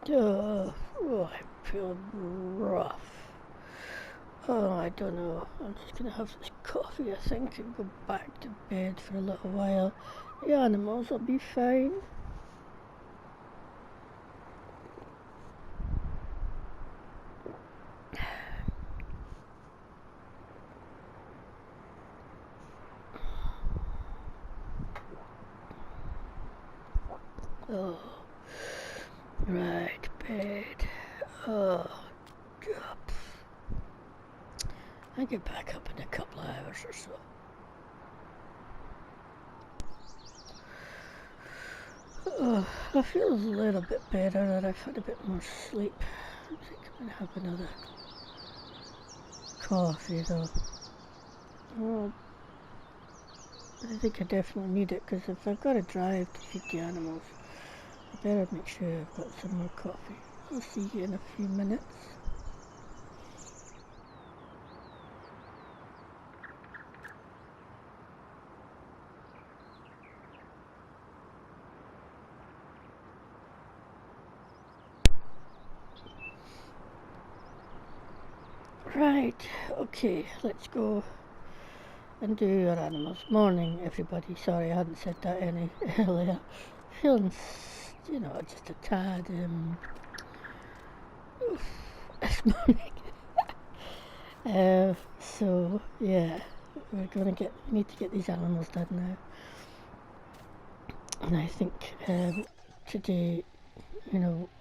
Oh, I feel rough. Oh, I don't know. I'm just gonna have this coffee, I think, and go back to bed for a little while. The animals will be fine. Oh, right, bed. Oh, up. I get back up in a couple of hours or so. Oh, I feel a little bit better that I've had a bit more sleep. I think I'm gonna have another coffee though. Oh, I think I definitely need it because if I've got to drive to feed the animals, I better make sure I've got some more coffee. I'll see you in a few minutes. Right, okay, let's go and do our animals. Morning, everybody. Sorry, I hadn't said that any earlier. Feeling, just a tad this morning. So yeah, we need to get these animals done now. And I think today,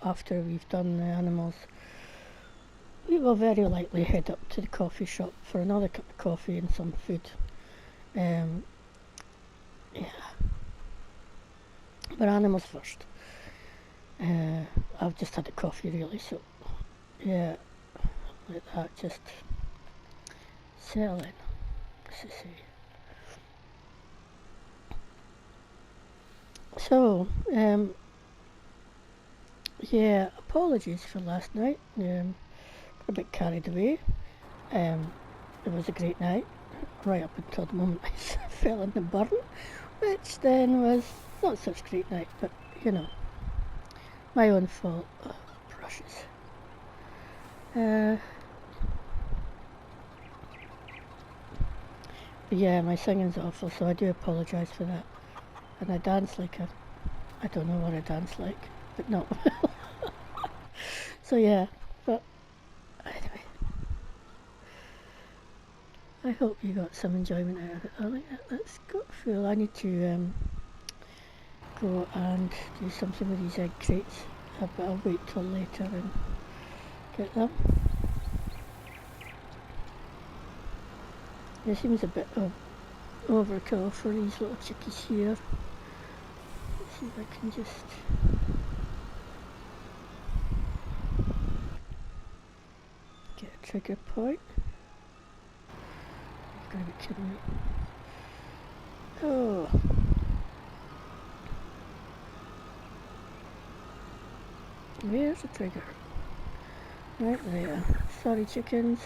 after we've done the animals, we will very likely head up to the coffee shop for another cup of coffee and some food. Yeah, but animals first. I've just had a coffee really, so yeah, let that just settle in, as I say. So, yeah, apologies for last night. Got a bit carried away. It was a great night, right up until the moment I fell in the burn, which then was not such a great night, but my own fault. Oh, brushes. But yeah, my singing's awful, so I do apologise for that. And I dance like I don't know what I dance like, but no. So yeah, but anyway, I hope you got some enjoyment out of it. Let's go full. I need to go and do something with these egg crates, but I'll wait till later and get them. It seems a bit of overkill for these little chickies here. Let's see if I can just... get a trigger point. You've got to be kidding me. Oh. Where's the trigger? Right there. Sorry, chickens.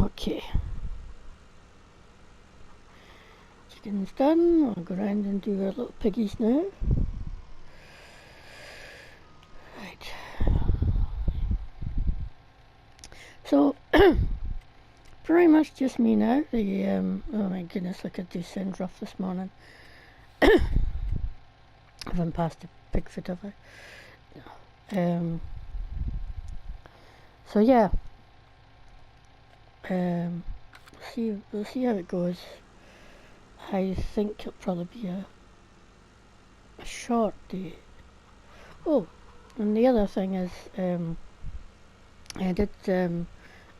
Okay. Chicken's done. I'll go around and do our little piggies now. Right. So, pretty much just me now. Oh my goodness, look, I do sound rough this morning. I haven't passed a pig foot, have I? No. So yeah. We'll see how it goes. I think it'll probably be a short day. Oh, and the other thing is, I did a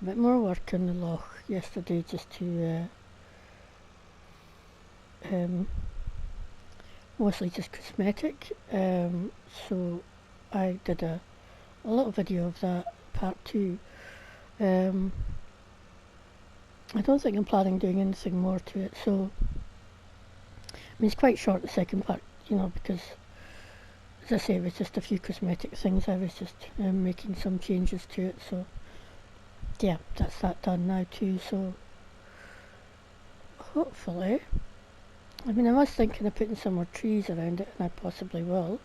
bit more work in the loch yesterday just to mostly just cosmetic. So I did a little video of that, part 2. I don't think I'm planning on doing anything more to it, so I mean it's quite short, the second part, because as I say, it was just a few cosmetic things. I was just making some changes to it, so yeah, that's that done now too. So hopefully I mean, I was thinking of putting some more trees around it, and I possibly will.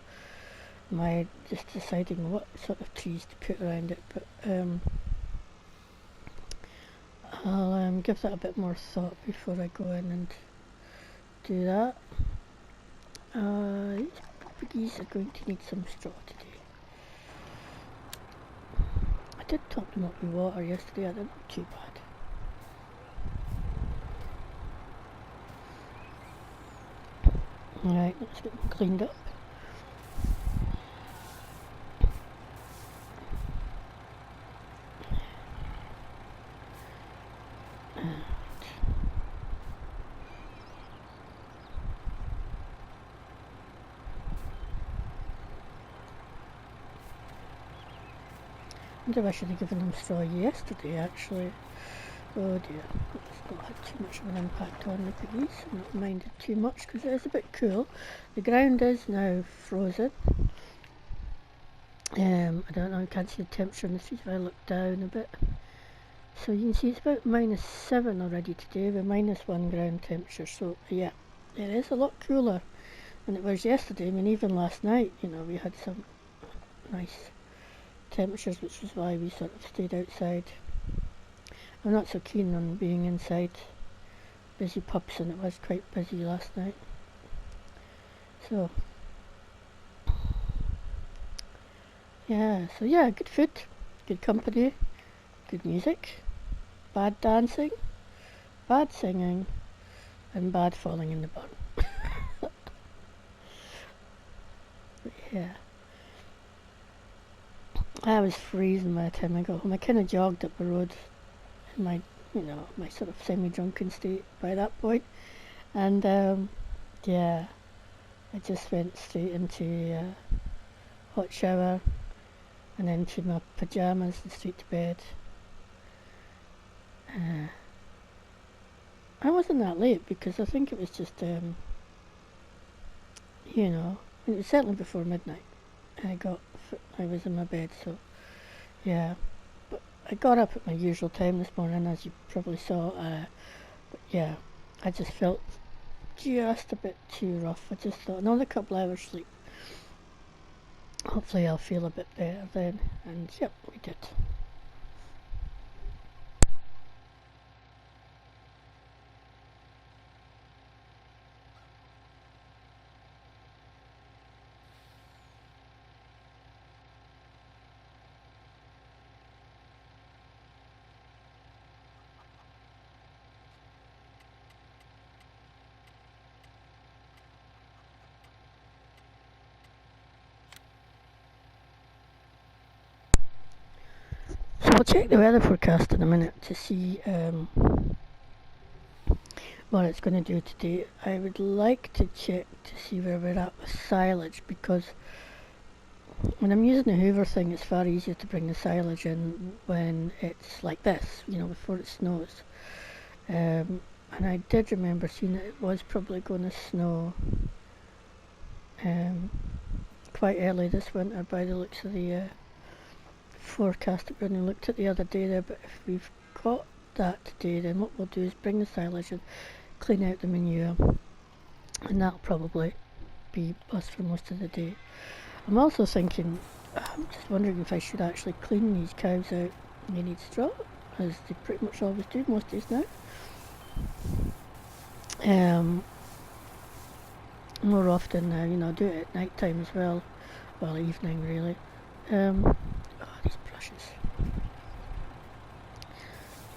My just deciding what sort of trees to put around it, but I'll give that a bit more thought before I go in and do that. These piggies are going to need some straw today. I did top them up with water yesterday, I didn't do too bad. Alright, let's get them cleaned up. I wonder if I should have given them straw yesterday actually. Oh dear, it's not had too much of an impact on the piggies. I'm not minded too much because it is a bit cool. The ground is now frozen. I don't know, I can't see the temperature on the street if I look down a bit. So you can see it's about -7 already today with -1 ground temperature. So yeah, it is a lot cooler than it was yesterday. I mean, even last night, you know, we had some nice temperatures, which is why we sort of stayed outside. I'm not so keen on being inside busy pubs, and it was quite busy last night. So yeah, good food, good company, good music, bad dancing, bad singing, and bad falling in the bun. Yeah. I was freezing by the time I got home. I kind of jogged up the road in my, my sort of semi-drunken state by that point. And, yeah, I just went straight into a hot shower and into my pyjamas and straight to bed. I wasn't that late because I think it was just, it was certainly before midnight. I was in my bed, so yeah. But I got up at my usual time this morning, as you probably saw. But yeah, I just felt just a bit too rough. I just thought another couple hours sleep. Hopefully I'll feel a bit better then. And yep, we did. So we'll check the weather forecast in a minute to see what it's going to do today. I would like to check to see where we're at with silage, because when I'm using the hoover thing, it's far easier to bring the silage in when it's like this, before it snows. And I did remember seeing that it was probably going to snow quite early this winter by the looks of the forecast that we looked at the other day there. But if we've got that today, then what we'll do is bring the silage and clean out the manure, and that'll probably be us for most of the day. I'm also thinking, I'm just wondering if I should actually clean these cows out. They need straw, as they pretty much always do most days now. More often now, do it at night time as well. Well, evening really. These brushes.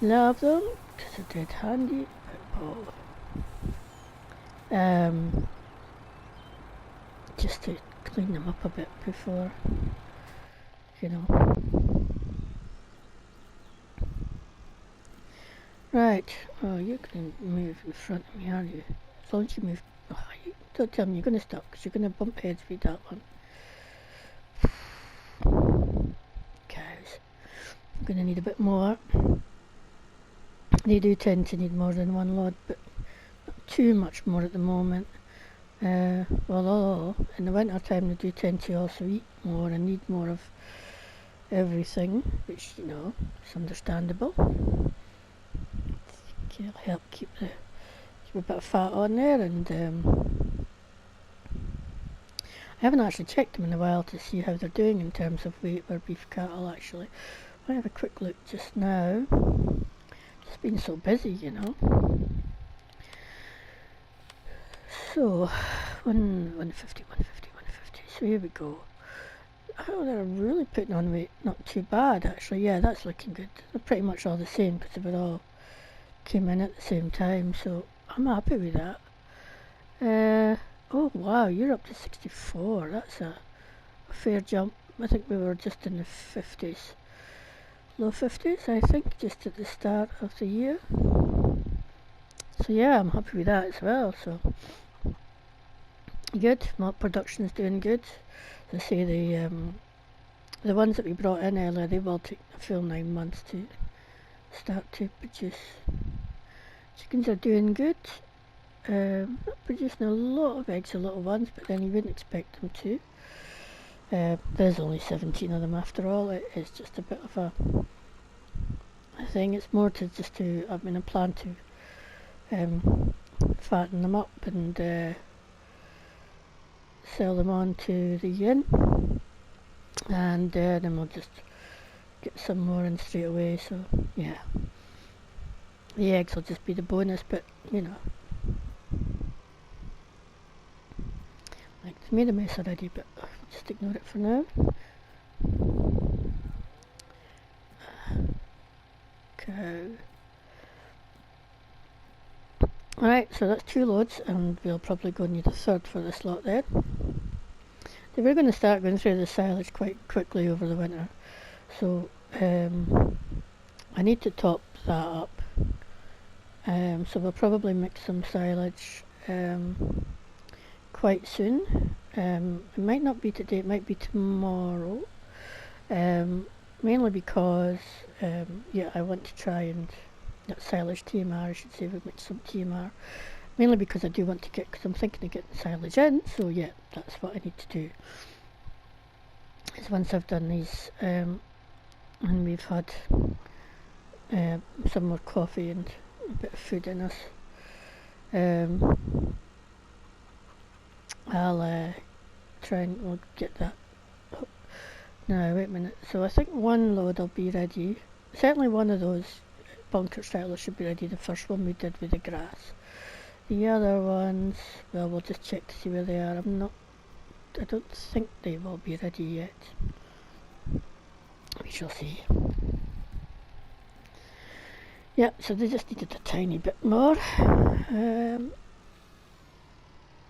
Love them, because they're dead handy. Just to clean them up a bit before, Right, you're going to move in front of me, are you? As long as you move, don't tell me you're going to stop, because you're going to bump heads with that one. Cows. I'm going to need a bit more. They do tend to need more than one load, but not too much more at the moment. Although in the winter time they do tend to also eat more and need more of everything, which is understandable. It'll help keep a bit of fat on there, and I haven't actually checked them in a while to see how they're doing in terms of weight for beef cattle actually. I have a quick look just now. It's been so busy, you know. So 150, 150, 150. So here we go. Oh, they're really putting on weight. Not too bad actually. Yeah, that's looking good. They're pretty much all the same because they all came in at the same time. So I'm happy with that. Oh wow, you're up to 64. That's a fair jump. I think we were just in the 50s. Low 50s, I think, just at the start of the year. So yeah, I'm happy with that as well. So good. Milk production is doing good. As I say, the ones that we brought in earlier, they will take a full 9 months to start to produce. Chickens are doing good. Not producing a lot of eggs, the little ones, but then you wouldn't expect them to. There's only 17 of them after all. It is just a bit of a thing. It's more to just to, I mean, I plan to fatten them up and sell them on to the inn, and then we'll just get some more in straight away. So yeah, the eggs will just be the bonus, but you know, like, it's made a mess already, but I'll just ignore it for now. Cow. Alright, so that's 2 loads, and we'll probably go need a third for this lot then. They were going to start going through the silage quite quickly over the winter, so I need to top that up. So we'll probably mix some silage quite soon. It might not be today, it might be tomorrow. Mainly because yeah, I want to try and that silage TMR, I should say, we've mixed some TMR. Mainly because I do want to get, because I'm thinking of getting silage in, so yeah, that's what I need to do. Is once I've done these, and we've had some more coffee and a bit of food in us, I'll try and we'll get that up. Now wait a minute, so I think one load will be ready, certainly one of those bunker stylers should be ready, the first one we did with the grass. The other ones, well, we'll just check to see where they are. I don't think they will be ready yet. We shall see. Yeah, so they just needed a tiny bit more.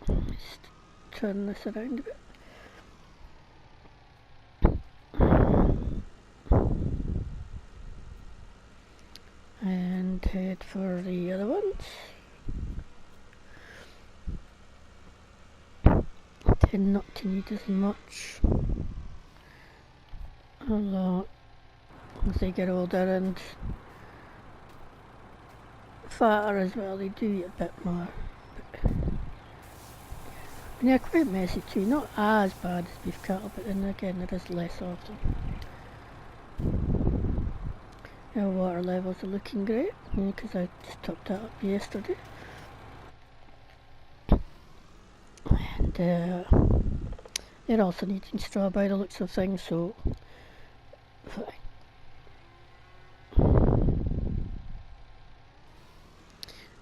Just turn this around a bit. And head for the other ones. Tend not to need as much, although as they get older and fatter as well, they do eat a bit more. And they're quite messy too, not as bad as beef cattle, but then again there is less of them. Our water levels are looking great, because I just topped that up yesterday. And they're also needing straw by the looks of things, so fine.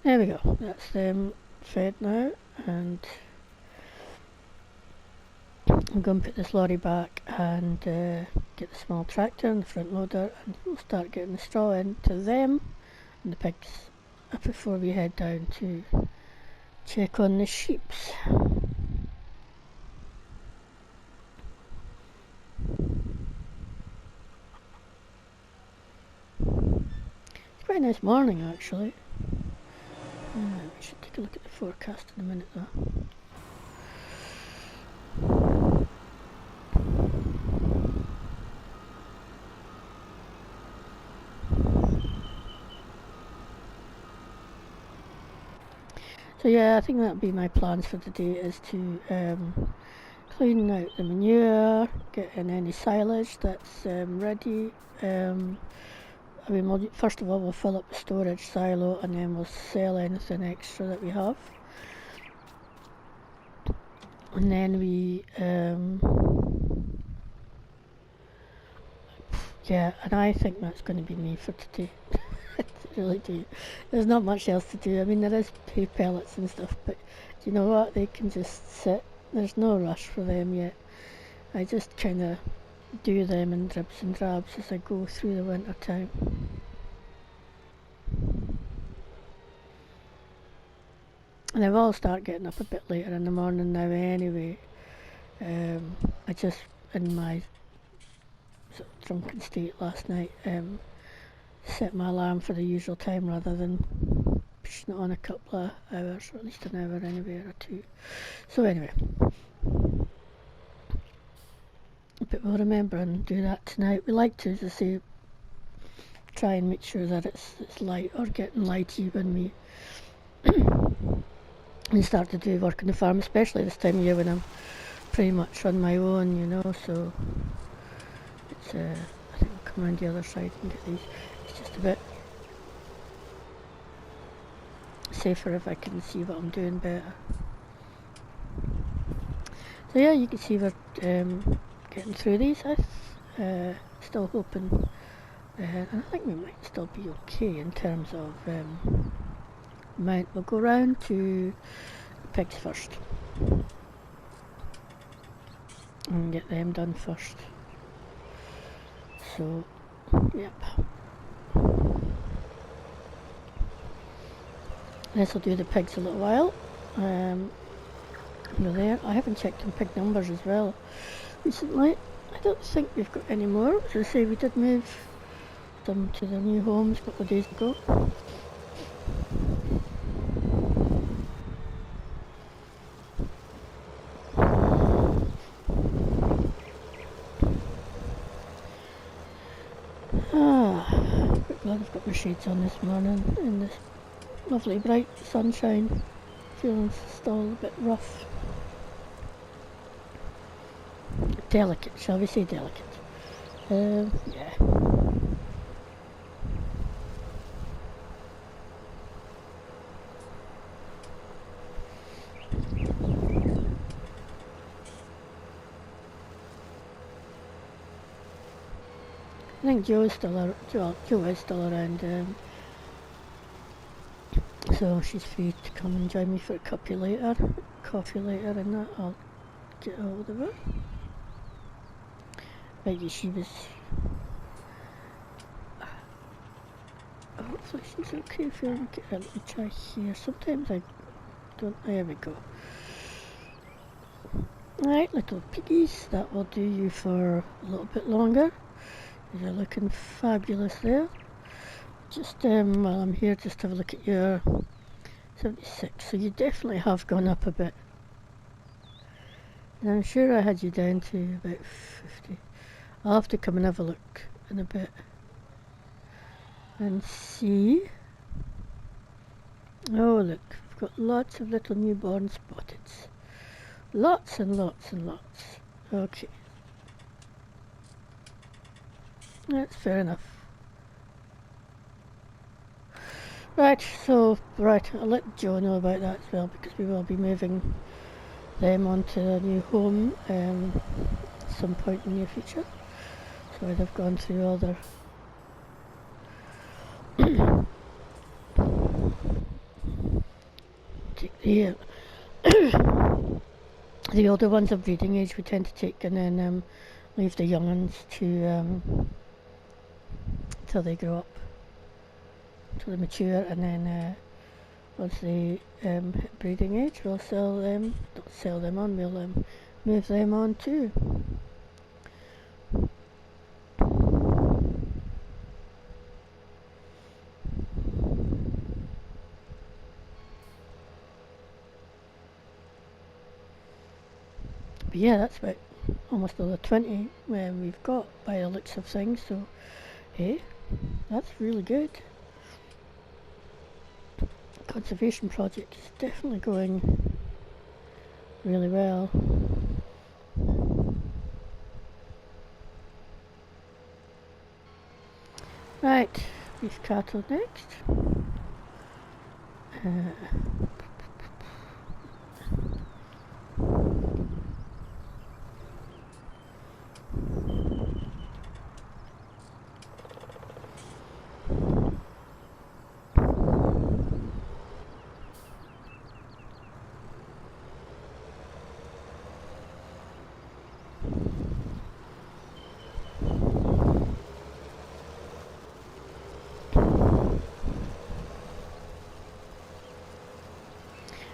There we go, that's them fed now, and I'm going to put this lorry back and get the small tractor and the front loader, and we'll start getting the straw into them and the pigs before we head down to check on the sheeps. It's quite a nice morning actually. We should take a look at the forecast in a minute though. So yeah, I think that'll be my plans for today, is to clean out the manure, get in any silage that's ready. I mean, first of all we'll fill up the storage silo, and then we'll sell anything extra that we have. And then we, yeah, and I think that's going to be me for today. I really do. There's not much else to do. I mean, there is hay pellets and stuff, but do you know what? They can just sit. There's no rush for them yet. I just kind of do them in dribs and drabs as I go through the winter time. And I will start getting up a bit later in the morning now anyway. I just, in my sort of drunken state last night, set my alarm for the usual time rather than pushing it on a couple of hours, or at least an hour anyway, or two. So anyway, but we'll remember and do that tonight. We like to, as I say, try and make sure that it's light or getting lighty when we start to do work on the farm, especially this time of year when I'm pretty much on my own, you know. So it's I think I'll come around the other side and get these. It's just a bit safer if I can see what I'm doing better. So yeah, you can see we're getting through these. I'm still hoping, and I think we might still be okay in terms of amount. We'll go round to the pigs first and get them done first. So, yep. This will do the pigs a little while. We're there. I haven't checked on pig numbers as well recently. I don't think we've got any more. As I say, we did move them to their new homes a couple of days ago. Glad I've got my shades on this morning in this lovely bright sunshine. Feeling still a bit rough. Delicate, shall we say delicate? Yeah. I think Joe is still around, so she's free to come and join me for a coffee later, and that I'll get hold of her. Maybe she was. Hopefully she's okay. Feeling get her. Let me try here. Sometimes I don't. There we go. Right, little piggies. That will do you for a little bit longer. You're looking fabulous there. Just while I'm here, just have a look at your 76. So you definitely have gone up a bit. And I'm sure I had you down to about 50. I'll have to come and have a look in a bit and see. Oh look, we've got lots of little newborn spotteds. Lots and lots and lots. Okay. That's fair enough. Right, so, I'll let Joe know about that as well, because we will be moving them onto a new home at some point in the near future. So they've gone through all their the older ones of breeding age we tend to take, and then leave the young ones to till they grow up, till they mature, and then once they hit breeding age, we'll sell them. Don't sell them on. We'll move them on too. But yeah, that's about almost all the 20 we've got by the looks of things. So, hey, that's really good. Conservation project is definitely going really well. Right, beef cattle next.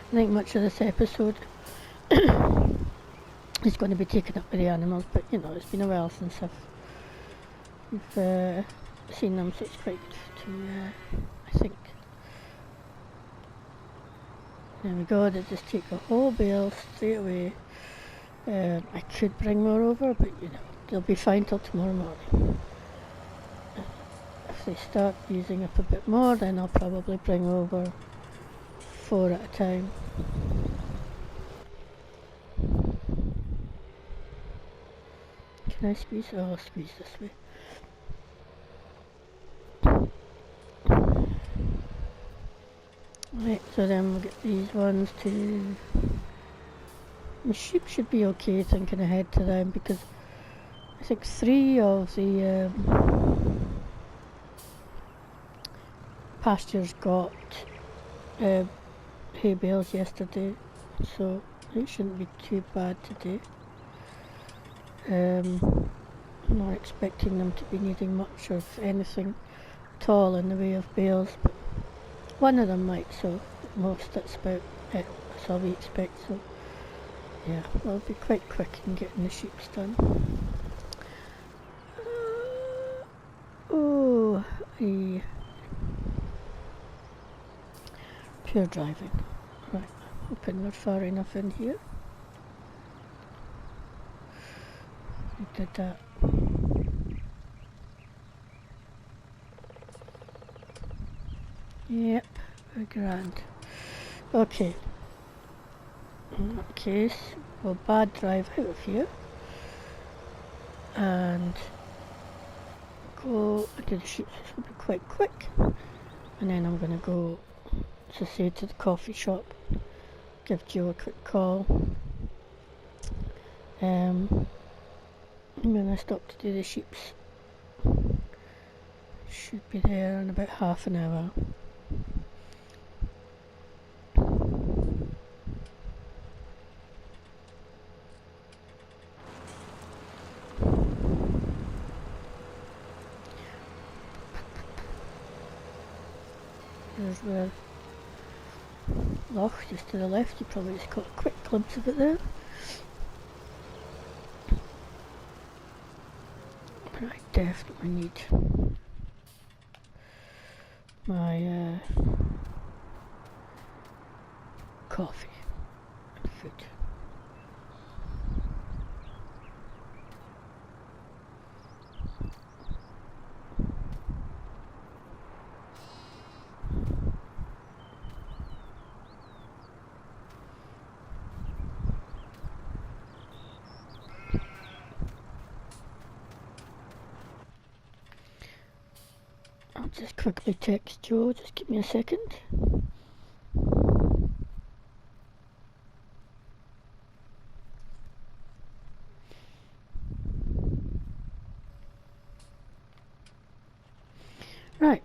I think much of this episode is going to be taken up by the animals, but you know, it's been a while since I've seen them, so it's quite good to, I think. There we go, they just take a whole bale straight away. I could bring more over, but you know, they'll be fine till tomorrow morning. If they start using up a bit more, then I'll probably bring over 4 at a time. Can I squeeze? Oh, I'll squeeze this way. Right, so then we'll get these ones to... The sheep should be okay thinking ahead to them, because I think 3 of the pastures got hay bales yesterday, so it shouldn't be too bad today. I'm not expecting them to be needing much of anything at all in the way of bales, but one of them might, so most that's about it, that's all we expect, so yeah, we'll be quite quick in getting the sheeps done. Pure driving. Right, hoping we're far enough in here. We did that. Yep, we're grand. Okay. In that case, we'll bad drive out of here and go into the sheep. This will be quite quick, and then I'm going to go, as I say, to the coffee shop, give Joe a quick call. I'm going to stop to do the sheeps. Should be there in about half an hour. There's the loch just to the left. You probably just caught a quick glimpse of it there. But I definitely need my coffee and food. I'll just quickly text Joe, just give me a second. Right.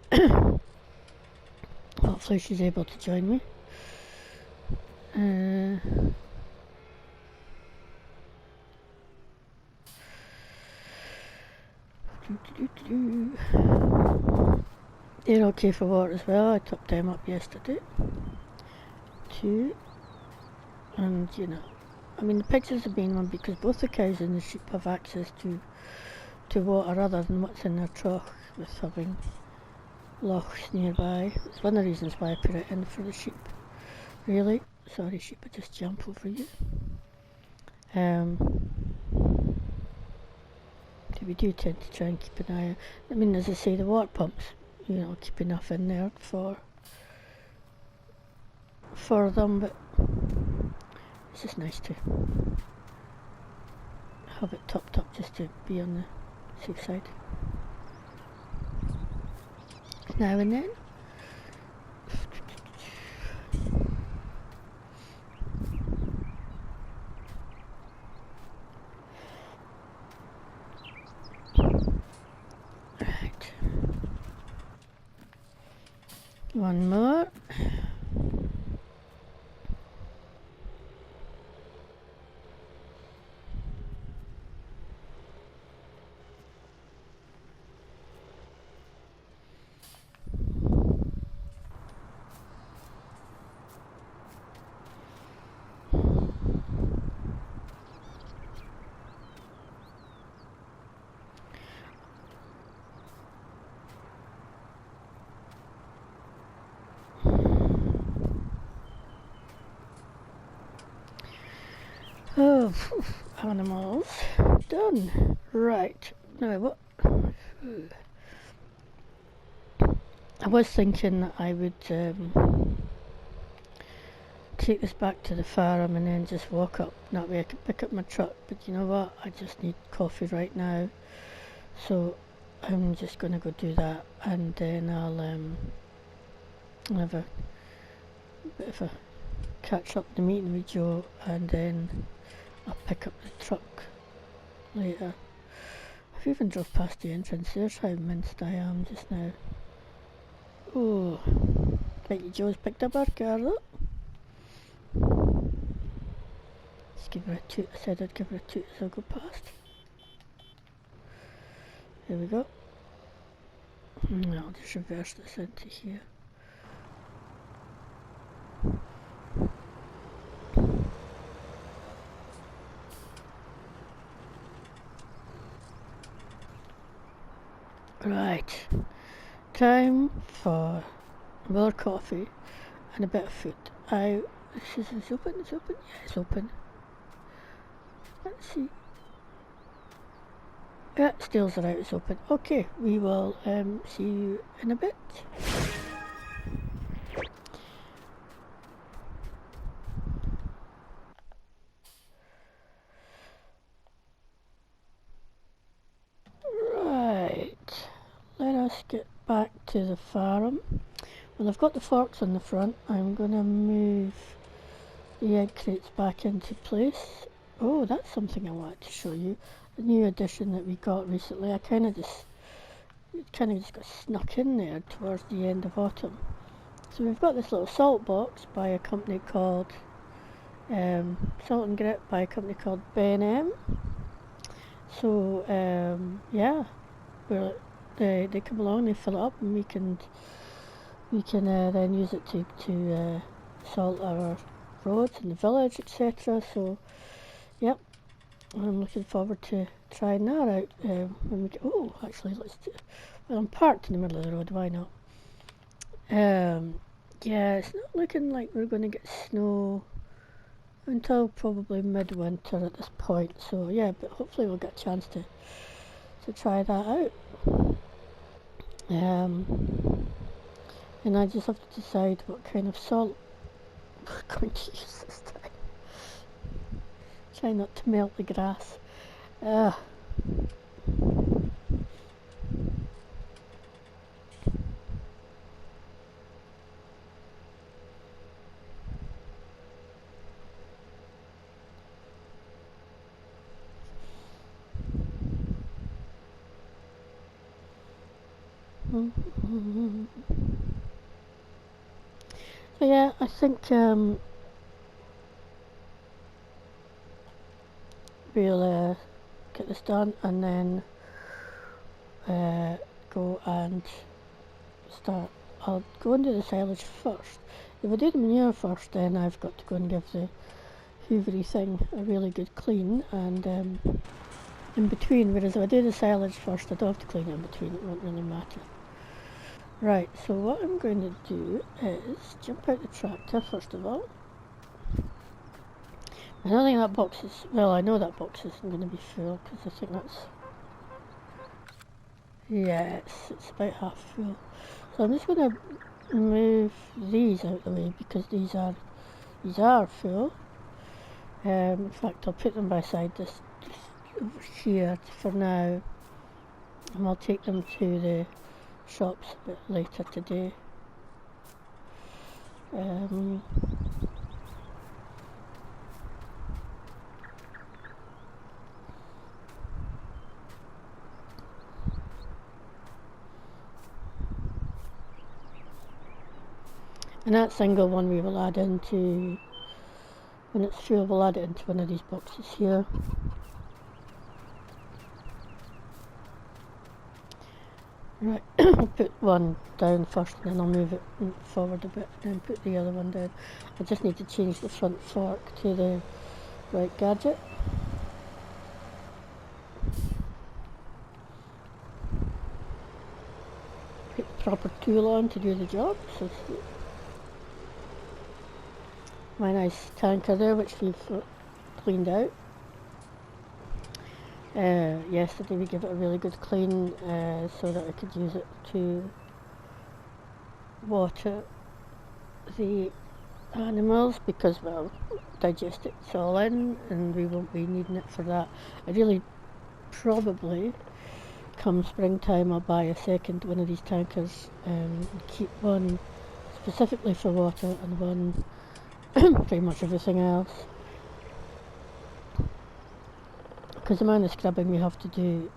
Hopefully she's able to join me. They're okay for water as well. I topped them up yesterday too, and you know, I mean the pigs is the main one because both the cows and the sheep have access to water other than what's in their trough, with having lochs nearby. It's one of the reasons why I put it in for the sheep. Really, sorry sheep, I just jump over you. We do tend to try and keep an eye on. I mean, as I say, the water pumps, you know, keep enough in there for them, but it's just nice to have it topped up just to be on the safe side. now and then. Right. One more. Oh, animals done. Right. Now what? I was thinking that I would take this back to the farm and then just walk up. That way I could pick up my truck. But you know what? I just need coffee right now. So I'm just going to go do that. And then I'll have a bit of a catch up the meeting with Joe. And then I'll pick up the truck later. I've even drove past the entrance. There's how minced I am just now. Oh, Mighty Joe's picked up our car, look. Let's give her a toot. I said I'd give her a toot as I go past. There we go. I'll just reverse this into here. Right. Time for more coffee and a bit of food. This is open, it's open? Yeah, it's open. Let's see. Yeah, steels are out, it's open. Okay, we will see you in a bit. Right, let us get back to the farm. Well, I've got the forks on the front. I'm going to move the egg crates back into place. Oh, that's something I wanted to show you. The new addition that we got recently. I kind of just got snuck in there towards the end of autumn. So we've got this little salt box by a company called Salt and Grit by a company called B&M. So yeah, they come along, they fill it up, and we can then use it to salt our roads in the village, etc. So yep, I'm looking forward to trying that out when we get. Oh, actually, let's do. Well, I'm parked in the middle of the road. Why not? Yeah, it's not looking like we're going to get snow until probably midwinter at this point. So yeah, but hopefully we'll get a chance to try that out. And I just have to decide what kind of salt we're going to use this time. Try not to melt the grass. So yeah, I think we'll get this done and then go and start. I'll go and do the silage first. If I do the manure first, then I've got to go and give the hoovery thing a really good clean, and in between, whereas if I do the silage first, I don't have to clean it in between, it won't really matter. Right, so what I'm going to do is jump out the tractor first of all. I don't think that box is, well, I know that box isn't going to be full because I think that's, yeah, it's about half full. So I'm just going to move these out of the way because these are full. In fact, I'll put them beside this over here for now, and I'll take them to shops a bit later today. And that single one we will add into, when it's full, we'll add it into one of these boxes here. Right, I'll put one down first and then I'll move it forward a bit and then put the other one down. I just need to change the front fork to the right gadget. Put the proper tool on to do the job. So my nice tanker there, which we've cleaned out. Yesterday we gave it a really good clean so that I could use it to water the animals, because, well, digest it's all in and we won't be needing it for that. I really probably, come springtime, I'll buy a second one of these tankers and keep one specifically for water and one pretty much everything else. Because the amount of scrubbing we have to do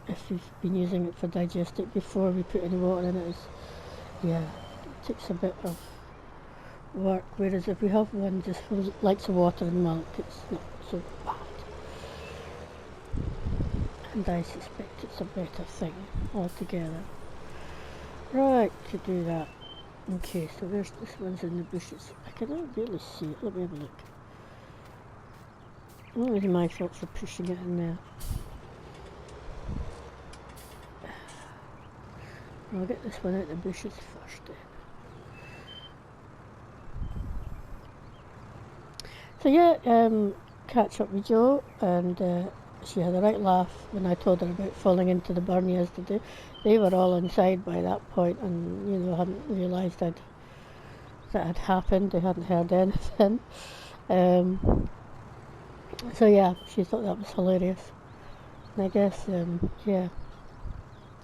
if we've been using it for digestic before we put any water in it is, yeah, it takes a bit of work. Whereas if we have one just for likes of water and milk, it's not so bad. And I suspect it's a better thing altogether. Right, to do that. Okay, so there's this one's in the bushes. I cannot really see it. Let me have a look. Not really my fault for pushing it in there. I'll get this one out of the bushes first then. So yeah, catch up with Jo, and she had a right laugh when I told her about falling into the burn yesterday. They were all inside by that point and, you know, hadn't realised that had happened. They hadn't heard anything. So yeah, she thought that was hilarious. And I guess, yeah,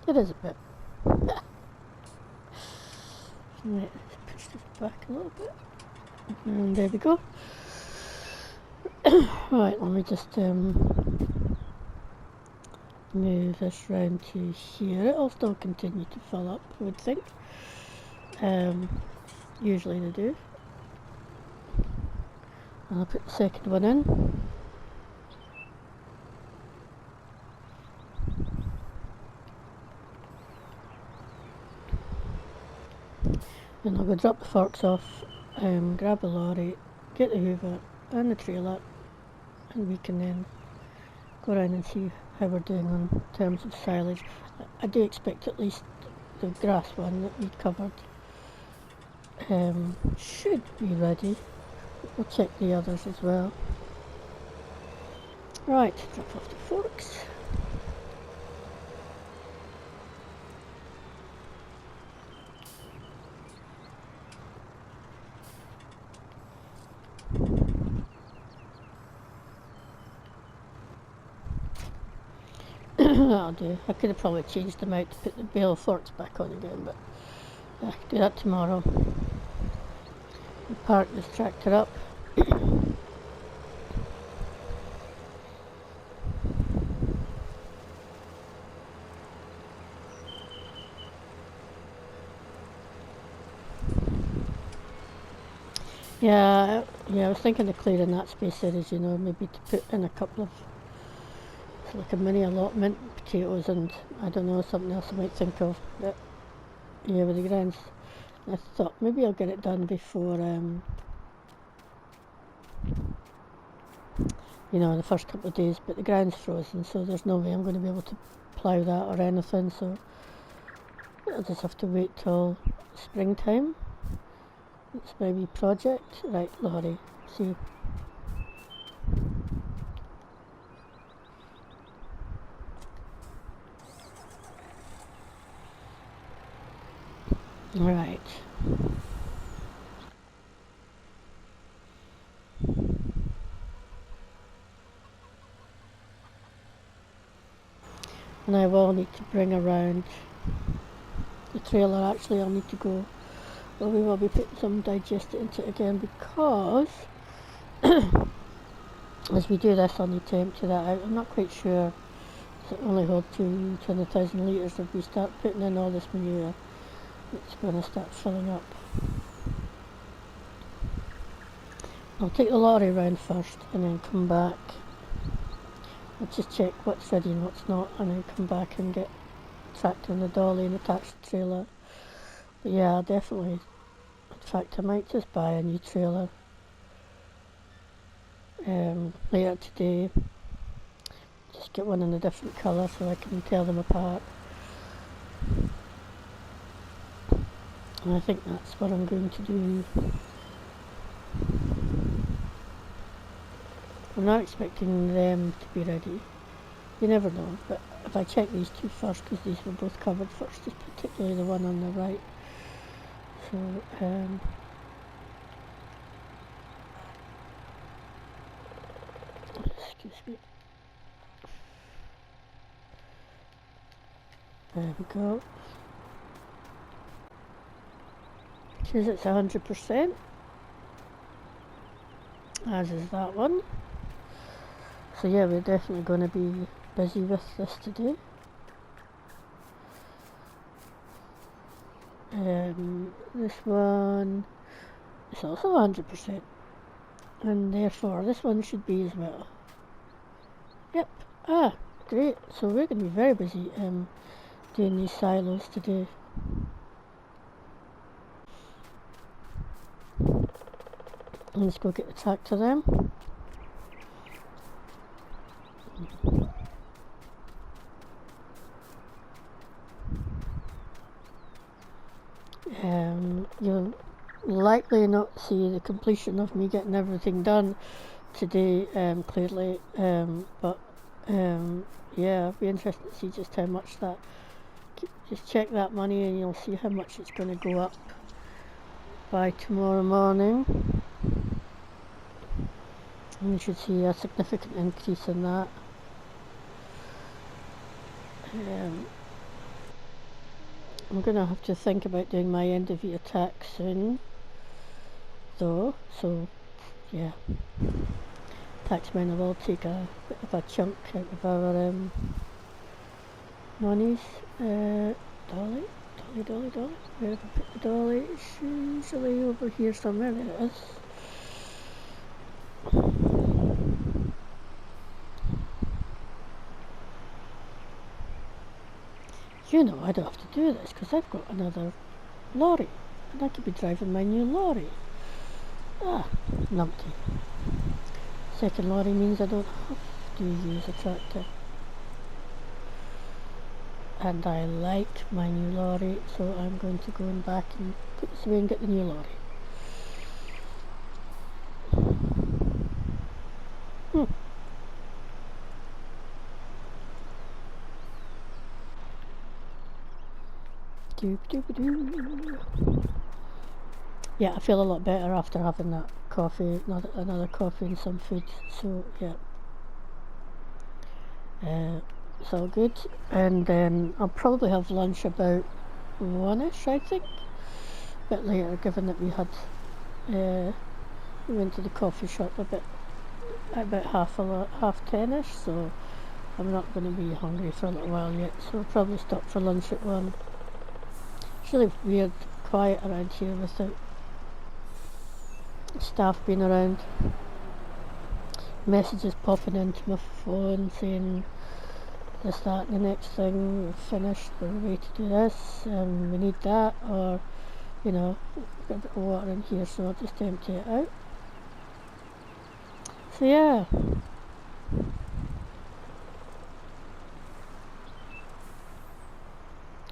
it is a bit. Right, let's push this back a little bit. And there we go. Right, let me just move this round to here. It'll still continue to fill up, I would think. Usually they do. And I'll put the second one in. And I'll go drop the forks off, grab the lorry, get the hoover and the trailer, and we can then go around and see how we're doing on terms of silage. I do expect at least the grass one that we covered should be ready. We'll check the others as well. Right, drop off the forks. That'll do. I could have probably changed them out to put the bale forks back on again, but I can do that tomorrow. We'll park this tractor up. Yeah, I was thinking of clearing that space there, as you know, maybe to put in a couple of, like a mini allotment, potatoes and, I don't know, something else I might think of. But, yeah, with the grounds, I thought maybe I'll get it done before, you know, the first couple of days, but the ground's frozen, so there's no way I'm going to be able to plough that or anything, so I'll just have to wait till springtime. It's my wee project. Right, Laurie, see. Right. And I will need to bring around the trailer. Actually, I'll need to go. Well, we will be putting some digester into it again because as we do this, I'll need to empty that out. I'm not quite sure. Does it only hold 200,000 litres? If we start putting in all this manure, it's going to start filling up. I'll take the lorry round first and then come back. I'll just check what's ready and what's not, and then come back and get tractor and the dolly and attach the trailer. But yeah, definitely. In fact, I might just buy a new trailer later today. Just get one in a different colour so I can tell them apart. And I think that's what I'm going to do. I'm not expecting them to be ready. You never know, but if I check these two first, because these were both covered first, just particularly the one on the right. So, excuse me. There we go. Says it's 100%, as is that one. So yeah, we're definitely going to be busy with this today. This one is also 100%, and therefore this one should be as well. Yep. Ah, great. So we're going to be very busy doing these silos today. Let's go get the tractor then. You'll likely not see the completion of me getting everything done today, clearly, but yeah, it'll be interesting to see just how much that, just check that money and you'll see how much it's going to go up by tomorrow morning. And you should see a significant increase in that. I'm going to have to think about doing my end of year tax soon, though, so yeah, taxmen will take a bit of a chunk out of our monies. Dolly, where have I put the dolly? It's usually over here somewhere. There it is. You know, I don't have to do this because I've got another lorry and I could be driving my new lorry. Ah, numpty. Second lorry means I don't have to use a tractor. And I like my new lorry, so I'm going to go back and put this away and get the new lorry. Yeah, I feel a lot better after having that coffee, another coffee and some food, so yeah. It's all good, and then I'll probably have lunch about 1ish, I think, a bit later, given that we went to the coffee shop about 10ish, so I'm not going to be hungry for a little while yet, so I'll probably stop for lunch at 1. It's really weird, quiet around here without staff being around. Messages popping into my phone saying this, that and the next thing, we're finished, we're ready to do this, we need that, or, you know, got a bit of water in here, so I'll just empty it out. So yeah.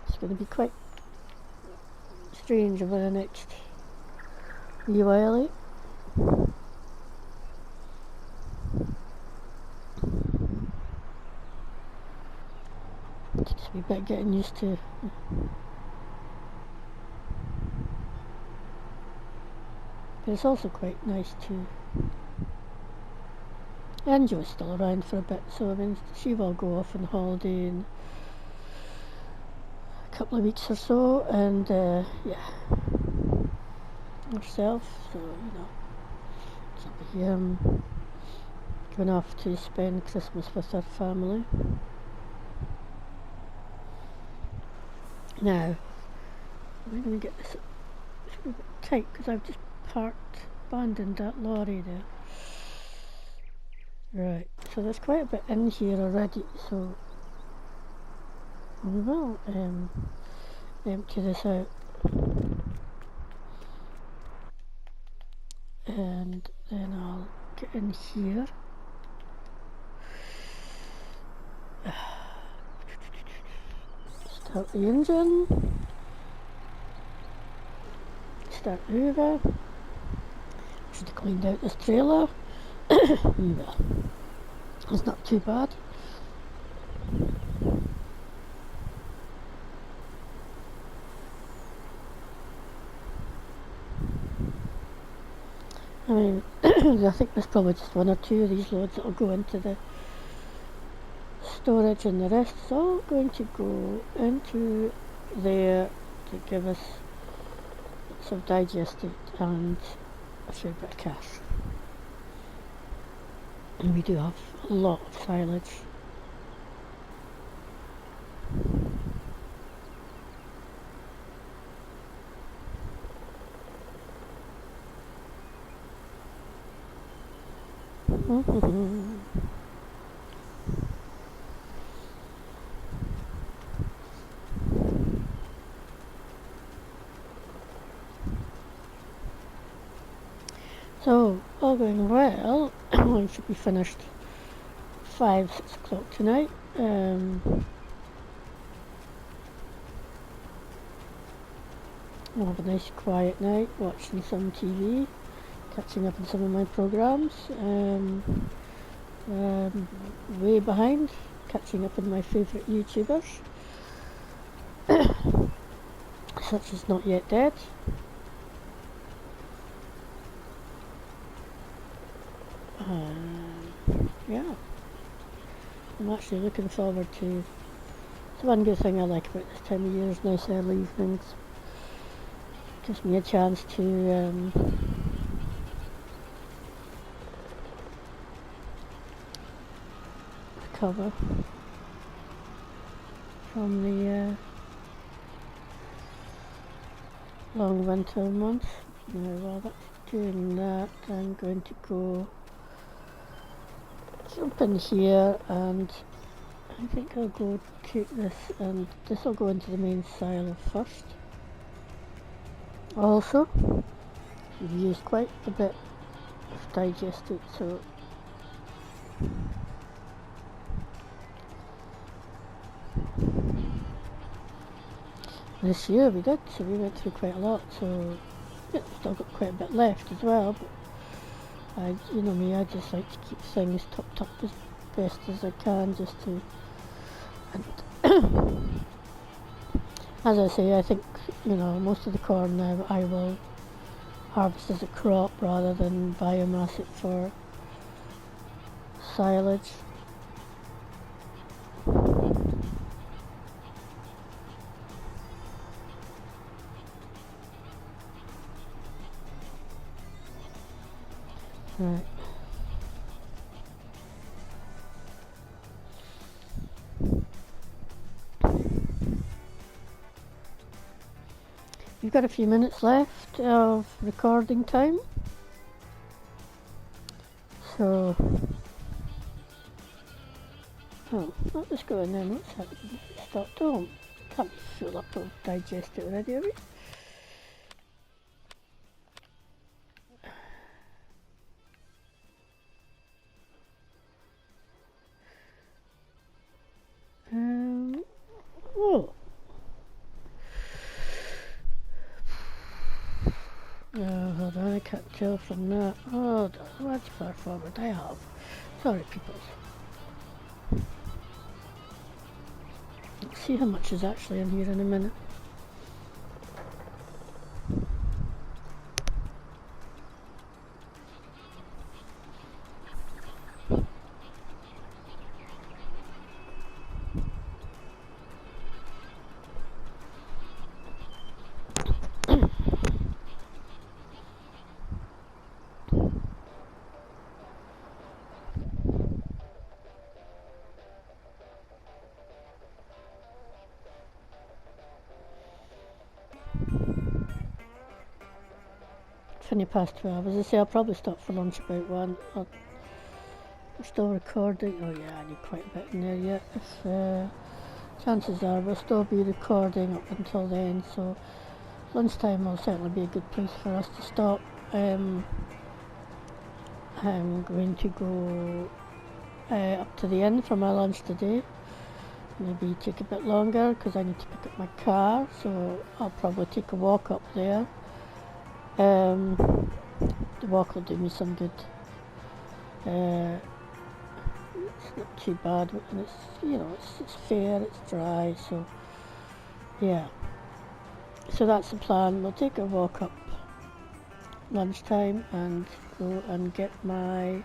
It's going to be quite strange over the next wee while. Takes me a bit getting used to. But it's also quite nice too. And Jo's still around for a bit, so I mean she will go off on holiday and couple of weeks or so, and yeah, herself. So you know, she'll be going off to spend Christmas with her family. Now, I'm going to get this a bit tight because I've just abandoned that lorry there. Right, so there's quite a bit in here already, so we will empty this out. And then I'll get in here. Start the engine. Start over. Should have cleaned out this trailer. Well, it's not too bad. I mean, I think there's probably just one or two of these loads that will go into the storage, and the rest is all going to go into there to give us some digested and a fair bit of cash. And we do have a lot of silage. So, all going well, I should be finished 5, 6 o'clock tonight. I'll have a nice quiet night, watching some TV, catching up on some of my programs. Way behind, catching up on my favourite YouTubers, such as Not Yet Dead. Yeah, I'm actually looking forward to. It's one good thing I like about this time of year is nice early evenings. Gives me a chance to recover from the long winter months. Now, while that's doing that, I'm going to go jump in here, and I think I'll go take this, and this will go into the main silo first. Also, we've used quite a bit of digested, so this year we did, so we went through quite a lot, so yeah, still got quite a bit left as well, but you know me, I just like to keep things topped up as best as I can, just to, and as I say, I think, you know, most of the corn now I will harvest as a crop rather than biomass it for silage. Right. We've got a few minutes left of recording time, so not just going in, let's have it stopped home. Can't be full up of digested already, are we? Oh. Hold on, I can't tell from that. Hold on, much far forward I have. Sorry, people. Let's see how much is actually in here in a minute. 12. As I say, I'll probably stop for lunch about 1. I'm still recording. Oh yeah, I need quite a bit in there yet. Chances are we'll still be recording up until then, so lunchtime will certainly be a good place for us to stop. I'm going to go up to the inn for my lunch today. Maybe take a bit longer because I need to pick up my car, so I'll probably take a walk up there. The walk will do me some good. It's not too bad, and it's, you know, it's fair, it's dry, so yeah. So that's the plan. We'll take a walk up lunchtime and go and get my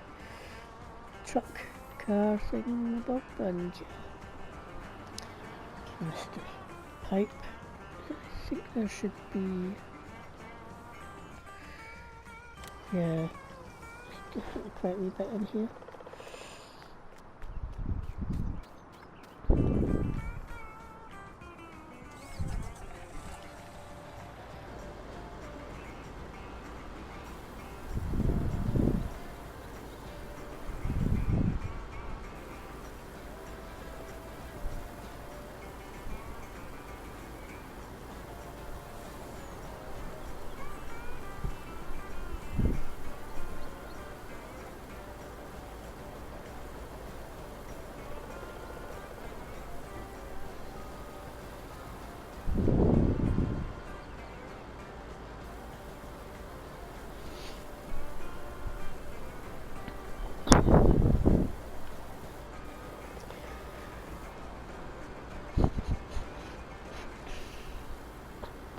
truck car thing up and missed the pipe. I think there should be, yeah, there's definitely quite a wee bit in here.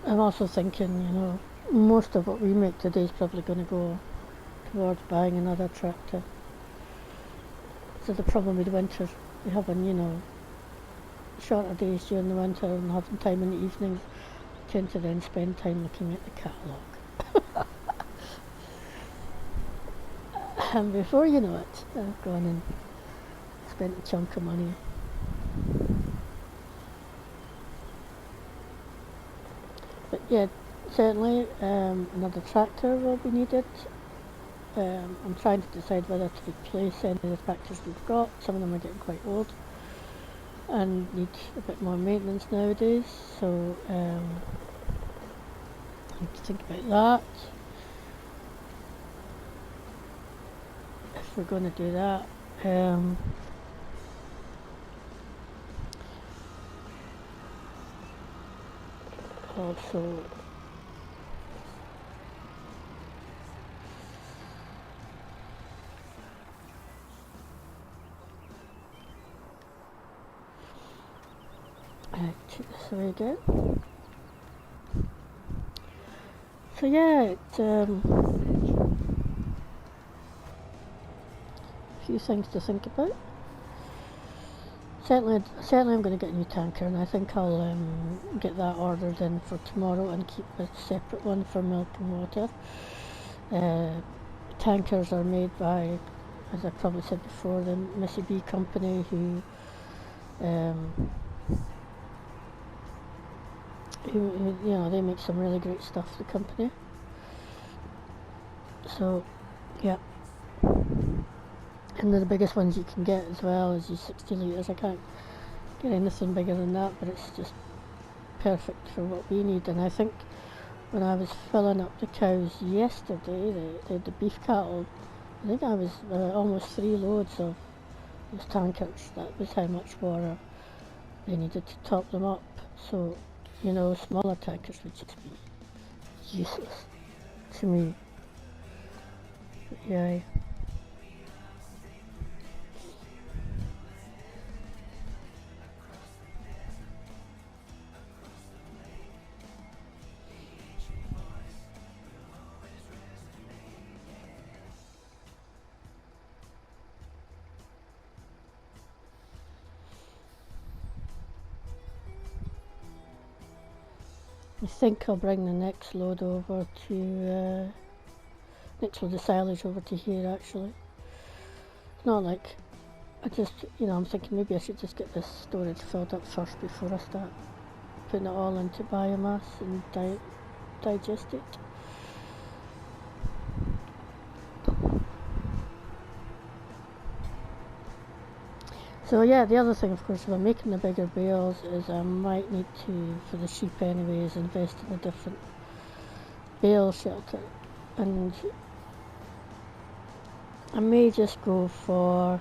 I'm also thinking, you know, most of what we make today is probably going to go towards buying another tractor. So the problem with winter, we having, you know, shorter days during the winter and having time in the evenings, I tend to then spend time looking at the catalogue. And before you know it, I've gone and spent a chunk of money. But yeah, certainly another tractor will be needed. I'm trying to decide whether to replace any of the tractors we've got. Some of them are getting quite old and need a bit more maintenance nowadays, so I need to think about that. If we're going to do that. Also, take this away again. So yeah, it's a few things to think about. Certainly I'm going to get a new tanker, and I think I'll get that ordered in for tomorrow and keep a separate one for milk and water. Tankers are made by, as I probably said before, the Missy B company, who you know, they make some really great stuff, the company. So yeah, and they're the biggest ones you can get as well, as your 60 litres. I can't get anything bigger than that, but it's just perfect for what we need. And I think when I was filling up the cows yesterday, the beef cattle, I think I was almost 3 loads of those tankers. That was how much water they needed to top them up. So, you know, smaller tankers would just be useless to me. But yeah. I think I'll bring the next load over to, next load of silage over to here actually. It's not like, I just, you know, I'm thinking maybe I should just get this storage filled up first before I start putting it all into biomass and digest it. So yeah, the other thing, of course, if I'm making the bigger bales, is I might need to, for the sheep anyways, invest in a different bale shelter. And I may just go for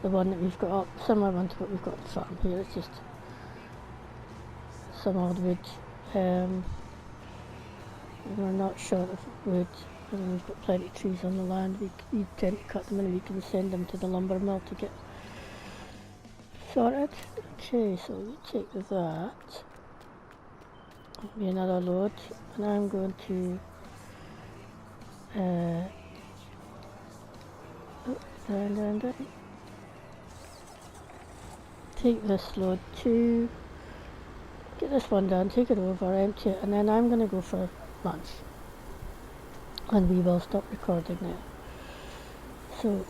the one that we've got up, similar one to what we've got on the farm here. It's just some old wood. We're not short of wood, and we've got plenty of trees on the land. We tend to cut them and we can send them to the lumber mill to get sorted. Okay, so we take that. That'll be another load, and I'm going to take this load too. Get this one done, take it over, empty it, and then I'm going to go for lunch. And we will stop recording now. So,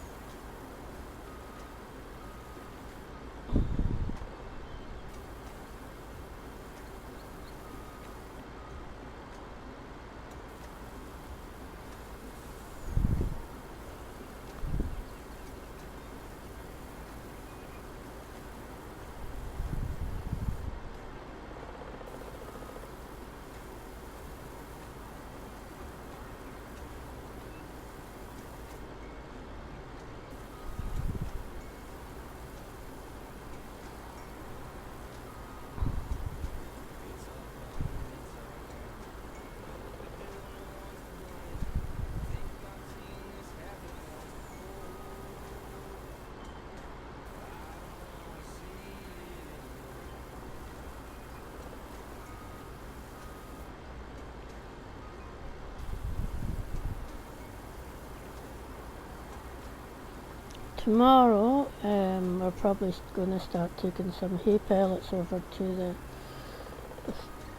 tomorrow we're probably going to start taking some hay pellets over to the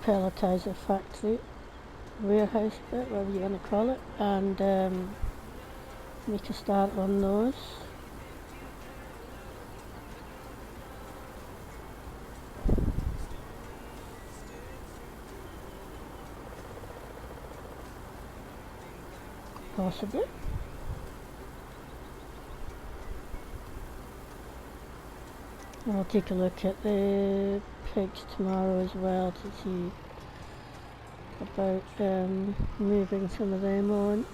pelletizer factory, warehouse bit, whatever you want to call it, and make a start on those. Possibly. And I'll take a look at the pigs tomorrow as well to see about moving some of them on.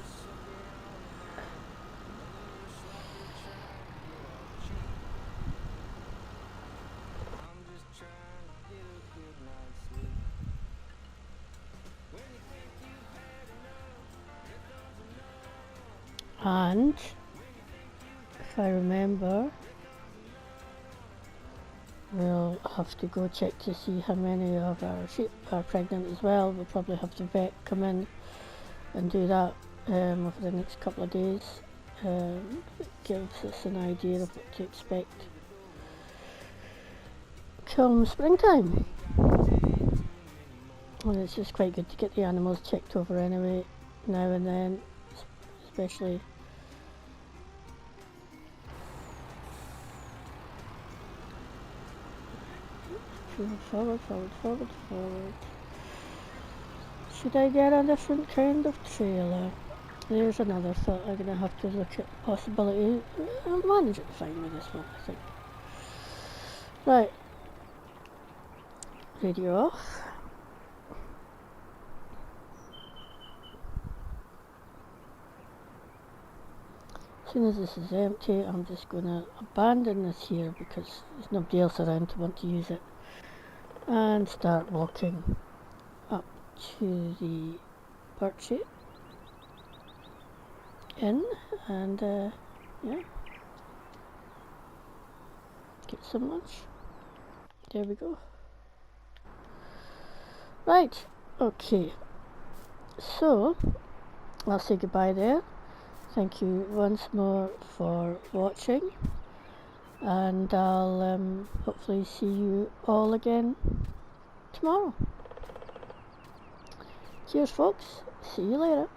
And if I remember, we'll have to go check to see how many of our sheep are pregnant as well. We'll probably have the vet come in and do that over the next couple of days. It gives us an idea of what to expect come springtime. And it's just quite good to get the animals checked over anyway, now and then, especially forward. Should I get a different kind of trailer? There's another thought. I'm going to have to look at the possibility. I'll manage it fine with this one, I think. Right. Radio off. As soon as this is empty, I'm just going to abandon this here because there's nobody else around to want to use it, and start walking up to the Birchie Inn and yeah, get some lunch. There we go. Right, okay, so I'll say goodbye there. Thank you once more for watching, and I'll hopefully see you all again tomorrow. Cheers folks, see you later.